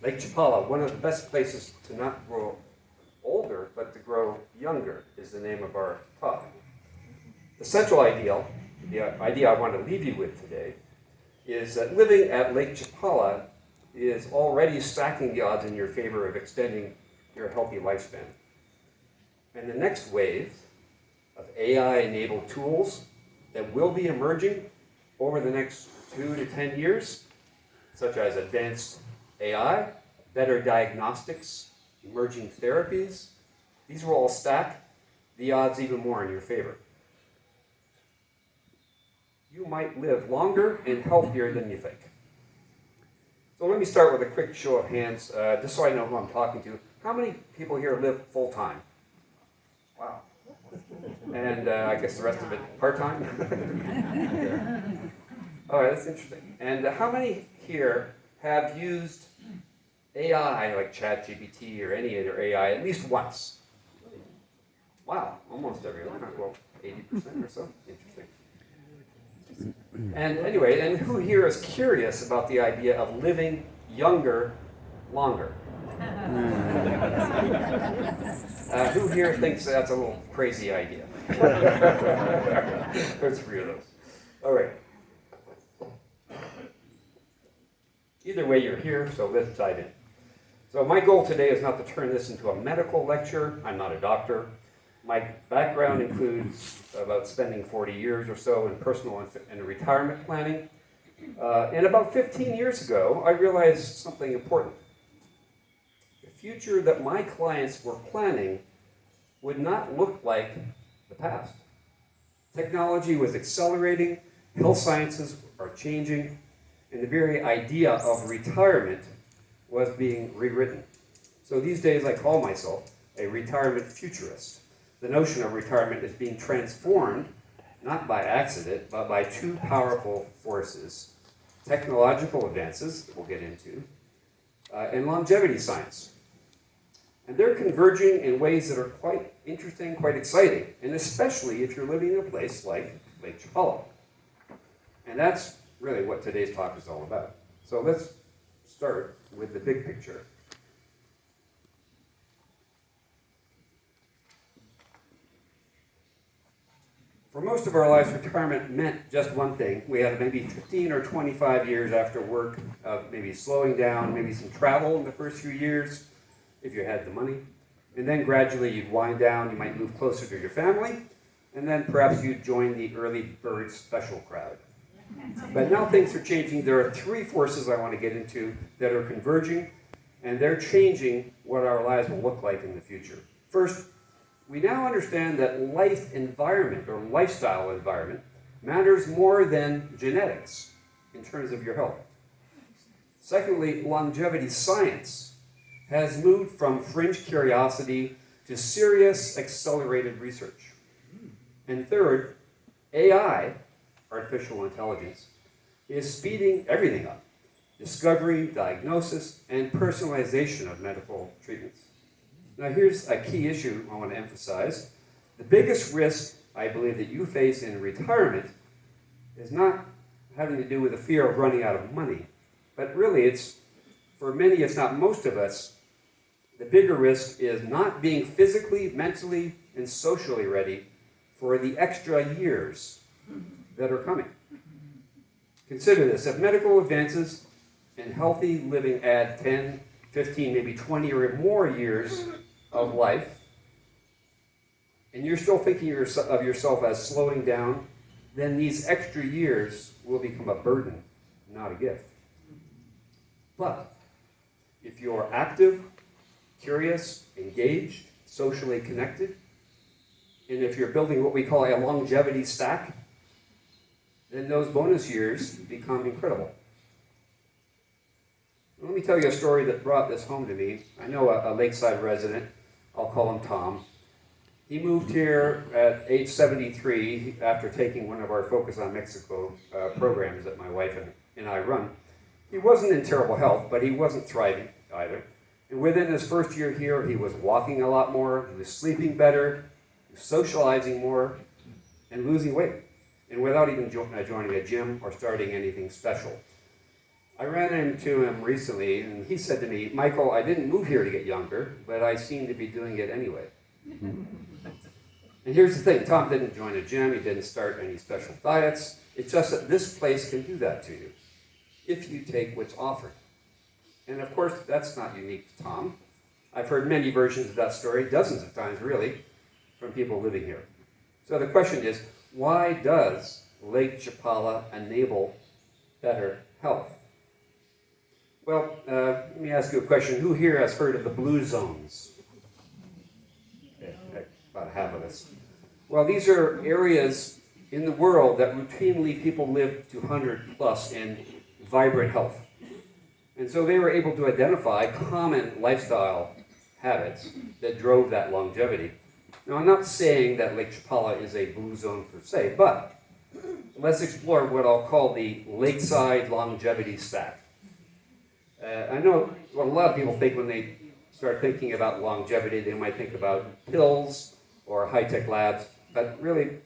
Lake Chapala, one of the best places to not grow older, but to grow younger, is the name of our talk. The central ideal, the idea I want to leave you with today, is that living at Lake Chapala is already stacking the odds in your favor of extending your healthy lifespan. And the next wave of AI-enabled tools that will be emerging over the next 2 to 10 years, such as advanced AI, better diagnostics, emerging therapies, these will all stack the odds even more in your favor. You might live longer and healthier than you think. So let me start with a quick show of hands, just so I know who I'm talking to. How many people here live full-time? Wow. And I guess the rest of it part-time? All right, that's interesting. And how many here have used AI, like ChatGPT or any other AI, at least once? Wow, almost everyone. Well, 80% or so. Interesting. And anyway, and who here is curious about the idea of living younger, longer? Who here thinks that's a little crazy idea? There's 3 of those. All right. Either way, you're here, so let's dive in. So my goal today is not to turn this into a medical lecture. I'm not a doctor. My background includes about spending 40 years or so in personal and retirement planning. And about 15 years ago, I realized something important. The future that my clients were planning would not look like the past. Technology was accelerating, health sciences are changing, and the very idea of retirement was being rewritten. So these days I call myself a retirement futurist. The notion of retirement is being transformed, not by accident, but by 2 powerful forces: technological advances, that we'll get into, and longevity science. And they're converging in ways that are quite interesting, quite exciting, and especially if you're living in a place like Lake Chapala. And that's really what today's talk is all about. So let's start with the big picture. For most of our lives, retirement meant just one thing. We had maybe 15 or 25 years after work of maybe slowing down, maybe some travel in the first few years, if you had the money. And then gradually you'd wind down, you might move closer to your family, and then perhaps you'd join the early bird special crowd. But now things are changing. There are 3 forces I want to get into that are converging, and they're changing what our lives will look like in the future. First, we now understand that life environment or lifestyle environment matters more than genetics in terms of your health. Secondly, longevity science has moved from fringe curiosity to serious accelerated research. And third, AI, artificial intelligence, is speeding everything up: discovery, diagnosis, and personalization of medical treatments. Now here's a key issue I want to emphasize. The biggest risk I believe that you face in retirement is not having to do with the fear of running out of money, but really it's, for many, if not most of us, the bigger risk is not being physically, mentally, and socially ready for the extra years that are coming. Consider this: if medical advances and healthy living add 10, 15, maybe 20 or more years of life, and you're still thinking of yourself as slowing down, then these extra years will become a burden, not a gift. But if you're active, curious, engaged, socially connected, and if you're building what we call a longevity stack, then those bonus years become incredible. Let me tell you a story that brought this home to me. I know a Lakeside resident. I'll call him Tom. He moved here at age 73 after taking one of our Focus on Mexico programs that my wife and I run. He wasn't in terrible health, but he wasn't thriving either. And within his first year here, he was walking a lot more, he was sleeping better, he was socializing more, and losing weight. and without even joining a gym or starting anything special. I ran into him recently, and he said to me, "Michael, I didn't move here to get younger, but I seem to be doing it anyway." And here's the thing, Tom didn't join a gym, he didn't start any special diets. It's just that this place can do that to you, if you take what's offered. And of course, that's not unique to Tom. I've heard many versions of that story, dozens of times really, from people living here. So the question is, why does Lake Chapala enable better health? Well, let me ask you a question. Who here has heard of the blue zones? Okay, about half of us. Well, these are areas in the world that routinely people live to 100 plus in vibrant health. And so they were able to identify common lifestyle habits that drove that longevity. Now, I'm not saying that Lake Chapala is a blue zone per se, but let's explore what I'll call the lakeside longevity stack. I know what a lot of people think when they start thinking about longevity, they might think about pills or high-tech labs, but really,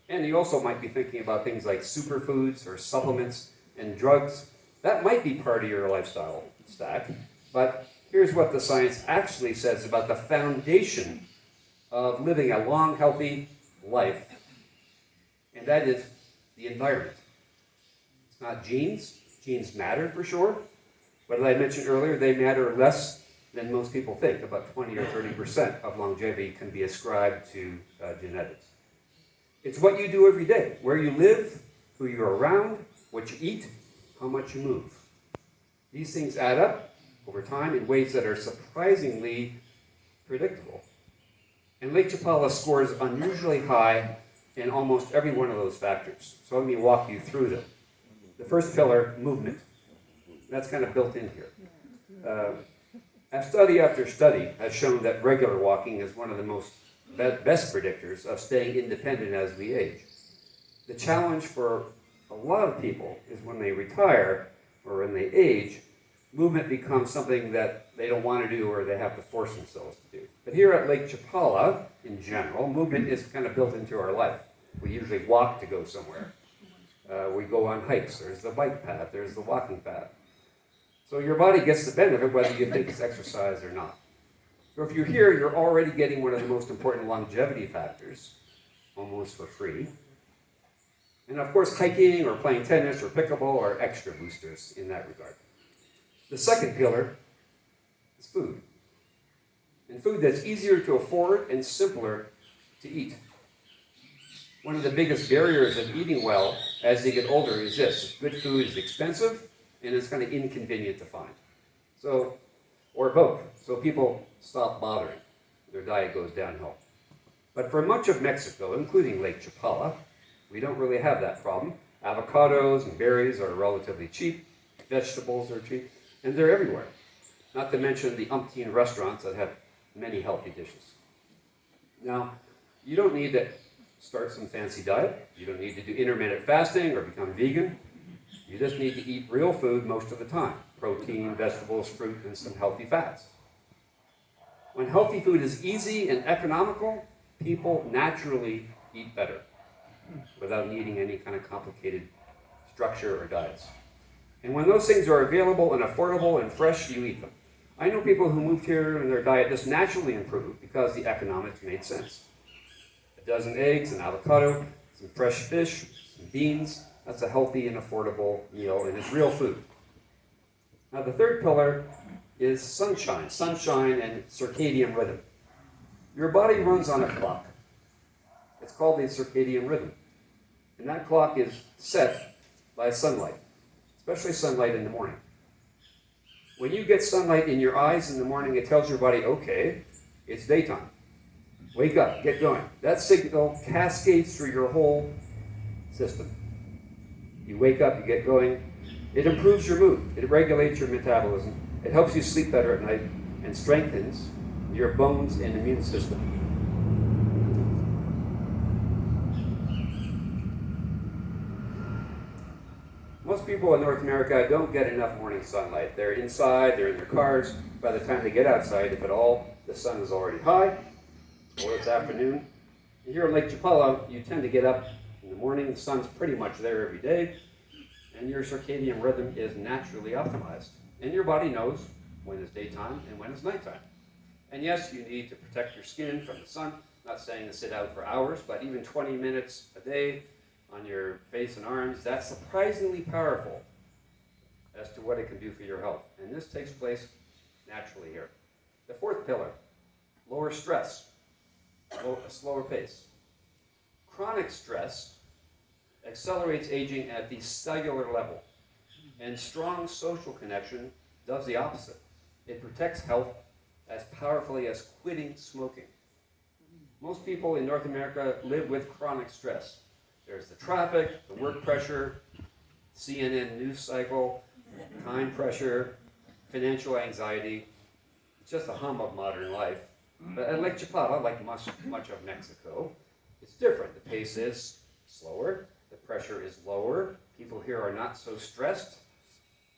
and you also might be thinking about things like superfoods or supplements and drugs. That might be part of your lifestyle stack, but here's what the science actually says about the foundation of living a long, healthy life, and that is the environment. It's not genes. Genes matter for sure, but as I mentioned earlier, they matter less than most people think. About 20 or 30% of longevity can be ascribed to genetics. It's what you do every day, where you live, who you're around, what you eat, how much you move. These things add up over time in ways that are surprisingly predictable. And Lake Chapala scores unusually high in almost every one of those factors. So let me walk you through them. The first pillar, movement. That's kind of built in here. Study after study has shown that regular walking is one of the best predictors of staying independent as we age. The challenge for a lot of people is when they retire or when they age, movement becomes something that they don't want to do or they have to force themselves to do. But here at Lake Chapala, in general, movement is kind of built into our life. We usually walk to go somewhere. We go on hikes. There's the bike path. There's the walking path. So your body gets the benefit whether you think it's exercise or not. So if you're here, you're already getting one of the most important longevity factors, almost for free. And of course, hiking or playing tennis or pickleball are extra boosters in that regard. The second pillar is food. And food that's easier to afford and simpler to eat. One of the biggest barriers of eating well as you get older is this. Good food is expensive and it's kind of inconvenient to find. So, or both. So people stop bothering. Their diet goes downhill. But for much of Mexico, including Lake Chapala, we don't really have that problem. Avocados and berries are relatively cheap. Vegetables are cheap. And they're everywhere. Not to mention the umpteen restaurants that have many healthy dishes. Now, you don't need to start some fancy diet. You don't need to do intermittent fasting or become vegan. You just need to eat real food most of the time. Protein, vegetables, fruit, and some healthy fats. When healthy food is easy and economical, people naturally eat better without needing any kind of complicated structure or diets. And when those things are available and affordable and fresh, you eat them. I know people who moved here and their diet just naturally improved because the economics made sense. A dozen eggs, an avocado, some fresh fish, some beans. That's a healthy and affordable meal, and it's real food. Now the third pillar is sunshine and circadian rhythm. Your body runs on a clock. It's called the circadian rhythm. And that clock is set by sunlight, especially sunlight in the morning. When you get sunlight in your eyes in the morning, it tells your body, okay, it's daytime. Wake up, get going. That signal cascades through your whole system. You wake up, you get going. It improves your mood. It regulates your metabolism. It helps you sleep better at night and strengthens your bones and immune system. Most people in North America don't get enough morning sunlight. They're inside, they're in their cars. By the time they get outside, if at all, the sun is already high, or it's afternoon. Here in Lake Chapala, you tend to get up in the morning, the sun's pretty much there every day, and your circadian rhythm is naturally optimized. And your body knows when it's daytime and when it's nighttime. And yes, you need to protect your skin from the sun. Not saying to sit out for hours, but even 20 minutes a day on your face and arms, that's surprisingly powerful as to what it can do for your health. And this takes place naturally here. The fourth pillar, lower stress, a slower pace. Chronic stress accelerates aging at the cellular level, and strong social connection does the opposite. It protects health as powerfully as quitting smoking. Most people in North America live with chronic stress. There's the traffic, the work pressure, CNN news cycle, time pressure, financial anxiety. It's just a hum of modern life. But at Lake Chapala, like much of Mexico, it's different. The pace is slower, the pressure is lower, people here are not so stressed,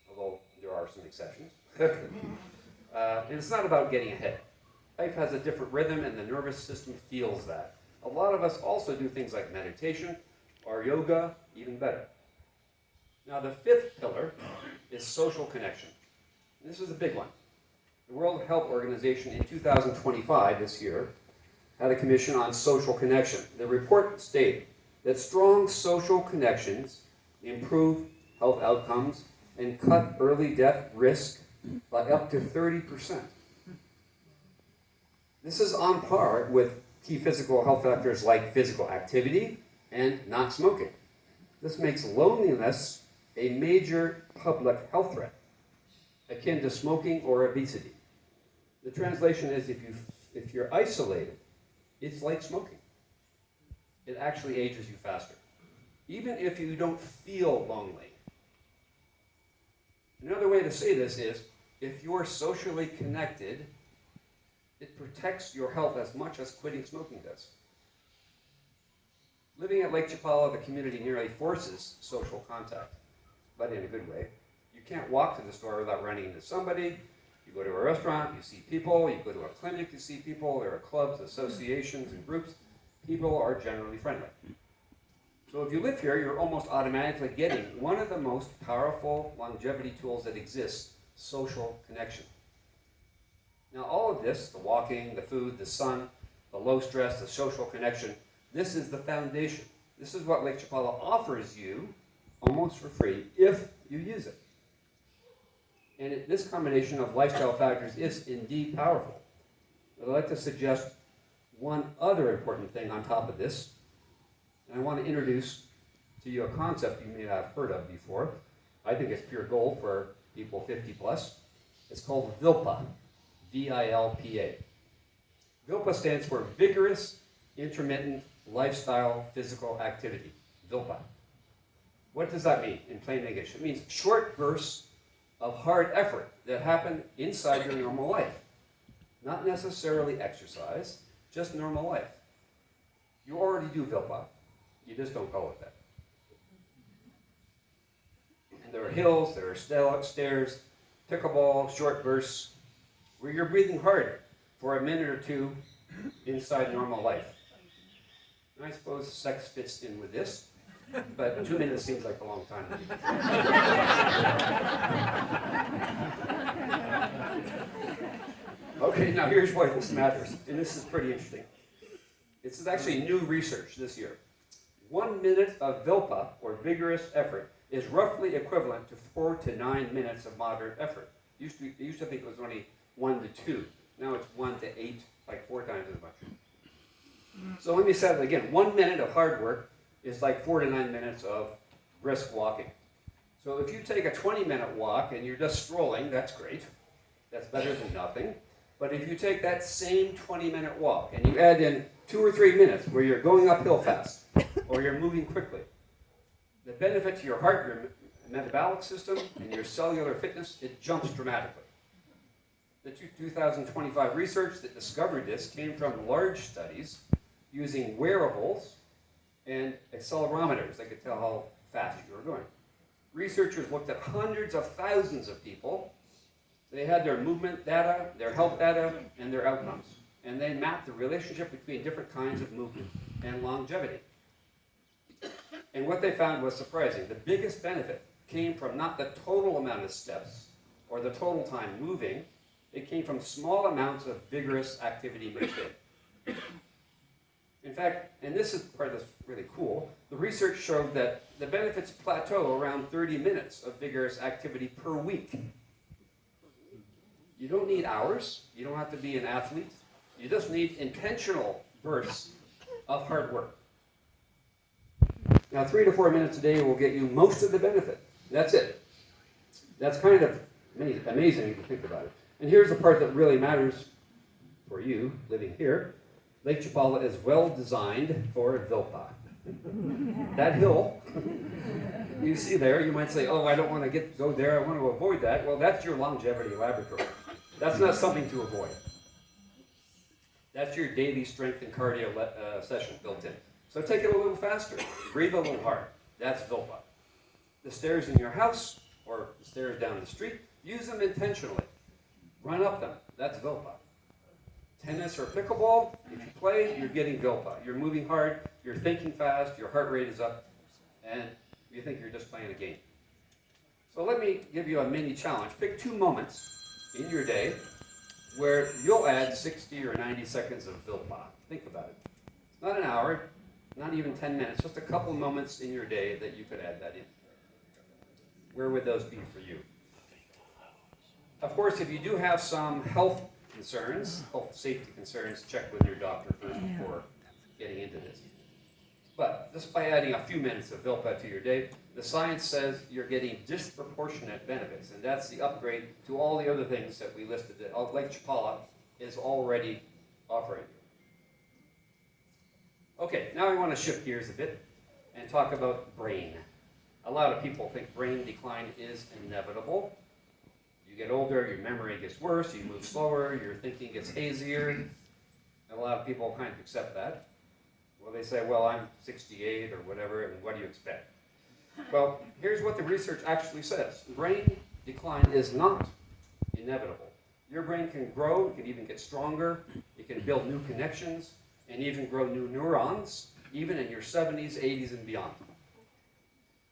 although there are some exceptions. And it's not about getting ahead. Life has a different rhythm and the nervous system feels that. A lot of us also do things like meditation or yoga, even better. Now the fifth pillar is social connection. And this is a big one. The World Health Organization in 2025, this year, had a commission on social connection. The report stated that strong social connections improve health outcomes and cut early death risk by up to 30%. This is on par with key physical health factors like physical activity and not smoking. This makes loneliness a major public health threat, akin to smoking or obesity. The translation is if you're isolated, it's like smoking. It actually ages you faster, even if you don't feel lonely. Another way to say this is, if you're socially connected, it protects your health as much as quitting smoking does. Living at Lake Chapala, the community nearly forces social contact, but in a good way. You can't walk to the store without running into somebody. You go to a restaurant, you see people. You go to a clinic, you see people. There are clubs, associations, and groups. People are generally friendly. So if you live here, you're almost automatically getting one of the most powerful longevity tools that exists, social connection. Now all of this, the walking, the food, the sun, the low stress, the social connection, this is the foundation. This is what Lake Chapala offers you almost for free if you use it. And this combination of lifestyle factors is indeed powerful. But I'd like to suggest one other important thing on top of this. And I want to introduce to you a concept you may not have heard of before. I think it's pure gold for people 50 plus. It's called VILPA, V-I-L-P-A. VILPA stands for Vigorous Intermittent Lifestyle Physical Activity, VILPA. What does that mean in plain English? It means short bursts of hard effort that happen inside your normal life. Not necessarily exercise, just normal life. You already do VILPA. You just don't call it that. And there are hills, there are stairs, pickleball, short bursts, where you're breathing hard for a minute or two inside normal life. And I suppose sex fits in with this, but 2 minutes seems like a long time to me. Okay, now here's why this matters, and this is pretty interesting. This is actually new research this year. 1 minute of VILPA, or vigorous effort, is roughly equivalent to 4 to 9 minutes of moderate effort. They used to think it was only 1 to 2. Now it's 1 to 8, like 4 times as much. So let me say it again. 1 minute of hard work is like 4 to 9 minutes of brisk walking. So if you take a 20-minute walk and you're just strolling, that's great. That's better than nothing. But if you take that same 20-minute walk and you add in 2 or 3 minutes where you're going uphill fast or you're moving quickly, the benefit to your heart, your metabolic system, and your cellular fitness, it jumps dramatically. The 2025 research that discovered this came from large studies using wearables and accelerometers. They could tell how fast you were going. Researchers looked at hundreds of thousands of people. They had their movement data, their health data, and their outcomes. And they mapped the relationship between different kinds of movement. and longevity. And what they found was surprising. The biggest benefit came from not the total amount of steps or the total time moving. It came from small amounts of vigorous activity mixed in. In fact, and this is the part that's really cool, the research showed that the benefits plateau around 30 minutes of vigorous activity per week. You don't need hours. You don't have to be an athlete. You just need intentional bursts of hard work. Now, 3 to 4 minutes a day will get you most of the benefit. That's it. That's kind of amazing if you think about it. And here's the part that really matters for you living here. Lake Chapala is well designed for Vilpa. That hill you see there, you might say, oh, I don't want to go there, I want to avoid that. Well, that's your longevity laboratory. That's not something to avoid. That's your daily strength and cardio session built in. So take it a little faster. Breathe a little hard. That's Vilpa. The stairs in your house or the stairs down the street, use them intentionally. Run up them. That's Vilpa. Tennis or pickleball, if you play, you're getting Vilpa. You're moving hard, you're thinking fast, your heart rate is up, and you think you're just playing a game. So let me give you a mini challenge. Pick 2 moments in your day where you'll add 60 or 90 seconds of Vilpa. Think about it. Not an hour, not even 10 minutes, just a couple moments in your day that you could add that in. Where would those be for you? Of course, if you do have some health concerns, health safety concerns, check with your doctor first before getting into this. But just by adding a few minutes of Vilpa to your day, the science says you're getting disproportionate benefits, and that's the upgrade to all the other things that we listed that Lake Chapala is already offering. Okay, now we want to shift gears a bit and talk about brain. A lot of people think brain decline is inevitable. You get older, your memory gets worse, you move slower, your thinking gets hazier. And a lot of people kind of accept that. Well, they say, well, I'm 68 or whatever, and what do you expect? Well, here's what the research actually says. Brain decline is not inevitable. Your brain can grow, it can even get stronger, it can build new connections, and even grow new neurons, even in your 70s, 80s, and beyond.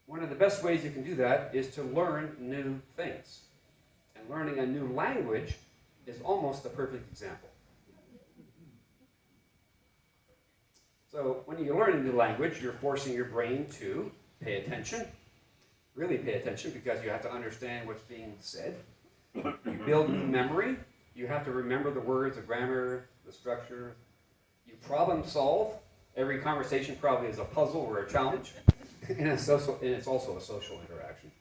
One of the best ways you can do that is to learn new things. And learning a new language is almost the perfect example. So when you learn a new language, you're forcing your brain to pay attention, really pay attention, because you have to understand what's being said. You build new memory. You have to remember the words, the grammar, the structure. You problem solve. Every conversation probably is a puzzle or a challenge. And it's also a social interaction.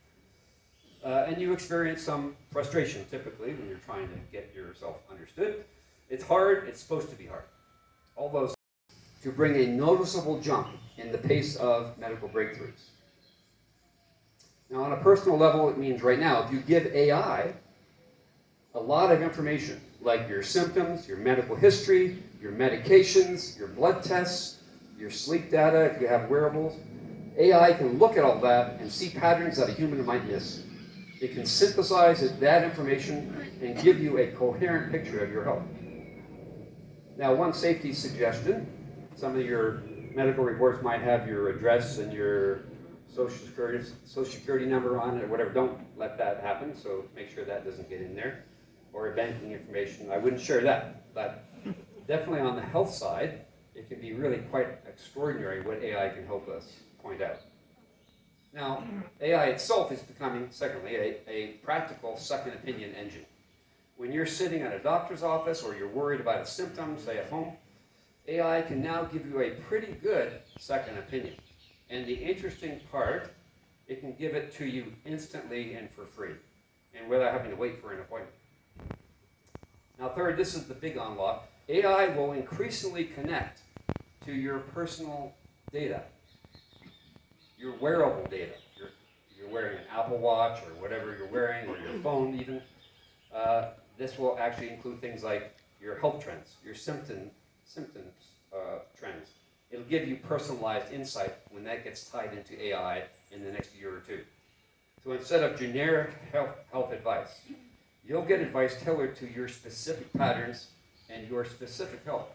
And you experience some frustration, typically, when you're trying to get yourself understood. It's hard. It's supposed to be hard. All those to bring a noticeable jump in the pace of medical breakthroughs. Now, on a personal level, it means right now, if you give AI a lot of information, like your symptoms, your medical history, your medications, your blood tests, your sleep data, if you have wearables, AI can look at all that and see patterns that a human might miss. It can synthesize that information and give you a coherent picture of your health. Now, one safety suggestion, some of your medical reports might have your address and your social security number on it or whatever. Don't let that happen, so make sure that doesn't get in there. Or banking information, I wouldn't share that. But definitely on the health side, it can be really quite extraordinary what AI can help us point out. Now, AI itself is becoming, secondly, a practical second opinion engine. When you're sitting at a doctor's office or you're worried about a symptom, say at home, AI can now give you a pretty good second opinion. And the interesting part, it can give it to you instantly and for free, and without having to wait for an appointment. Now third, this is the big unlock. AI will increasingly connect to your personal data, your wearable data. You're wearing an Apple Watch or whatever you're wearing, or your phone even. This will actually include things like your health trends, your symptoms trends. It'll give you personalized insight when that gets tied into AI in the next year or two. So instead of generic health advice, you'll get advice tailored to your specific patterns and your specific health.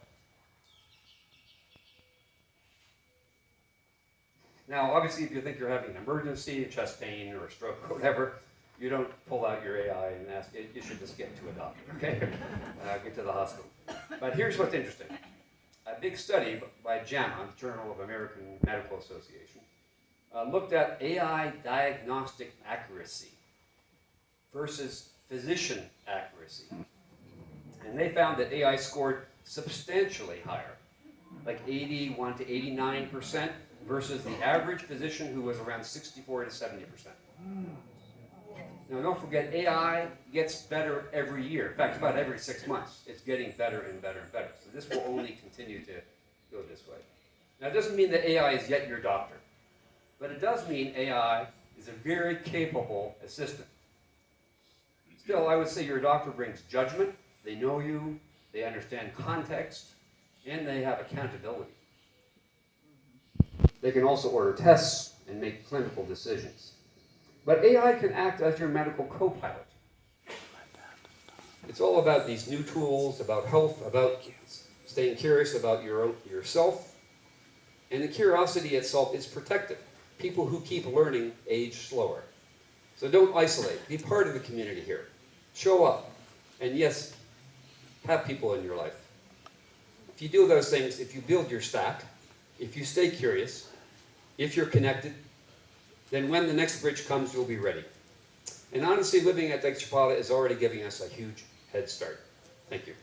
Now, obviously, if you think you're having an emergency, chest pain or a stroke or whatever, you don't pull out your AI and ask it. You should just get to a doctor, okay? Get to the hospital. But here's what's interesting. A big study by JAMA, the Journal of American Medical Association, looked at AI diagnostic accuracy versus physician accuracy. And they found that AI scored substantially higher, like 81 to 89%, versus the average physician who was around 64 to 70%. Now, don't forget, AI gets better every year. In fact, about every 6 months, it's getting better and better and better. So this will only continue to go this way. Now, it doesn't mean that AI is yet your doctor, but it does mean AI is a very capable assistant. Still, I would say your doctor brings judgment. They know you, they understand context, and they have accountability. They can also order tests and make clinical decisions. But AI can act as your medical co-pilot. It's all about these new tools, about health, about staying curious about yourself. And the curiosity itself is protective. People who keep learning age slower. So don't isolate. Be part of the community here. Show up. And yes, have people in your life. If you do those things, if you build your stack, if you stay curious, if you're connected, then when the next bridge comes, you'll be ready. And honestly, living at Lake Chapala is already giving us a huge head start. Thank you.